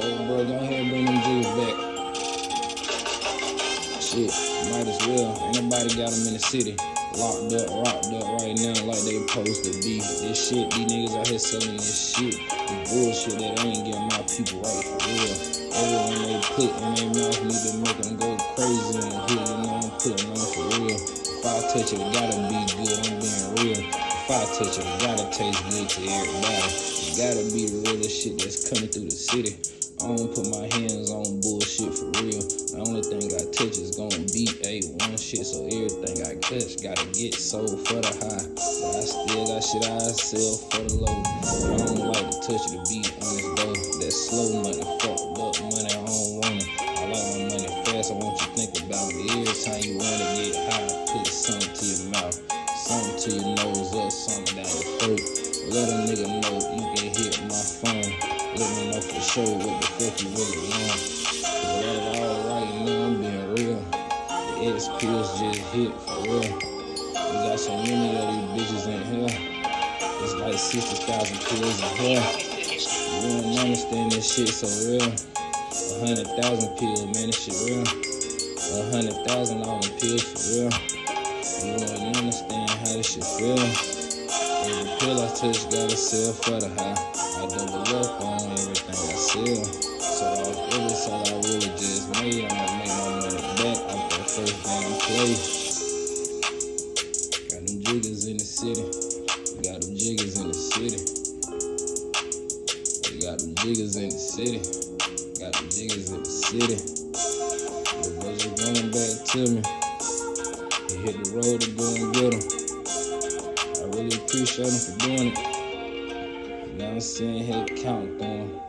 told bro, go ahead and bring them jiggers back. Shit, might as well. Ain't nobody got them in the city. Locked up, rocked up right now like they supposed to be. This shit, these niggas out here selling this shit. The bullshit that ain't getting my people right for real. Everyone they put in their mouth need to make them go crazy in the hood, you know I'm putting on for real. If I touch it, it gotta be good, I'm being real. If I touch it, it gotta taste good to everybody. It gotta be the realest shit that's coming through the city. I don't put my hands on bullshit for real. The only thing I touch is gonna be A1 shit, so everything I touch gotta get sold for the high. But I still got shit I sell for the low. But I don't like to touch the beat on this dough. That slow money, fucked up money, I don't want it. I like my money fast, I want you to think about it. Every time you wanna get high, put something to your mouth, something to your nose up, something down your throat. Let a nigga know you can hit my phone. Let me know for sure what the fuck you really want. Cause I got it all right now, I'm being real. The X pills just hit for real. We got so many of these bitches in here. It's like 60,000 pills in here. You don't understand this shit so real. 100,000 pills, man, this shit real. 100,000 all them pills for real. You don't understand how this shit feel. Every pill I touch gotta sell for the high. I double up on everything I sell. So off every sale I really just made, I'ma make my money back off that first damn play. Got them jiggers in the city. We got them jiggers in the city. We got them jiggers in the city. Got them jiggers in the city. The brothers are going back to me. They hit the road to go and get them. I really appreciate them for doing it. Now I'm sitting here counting on them.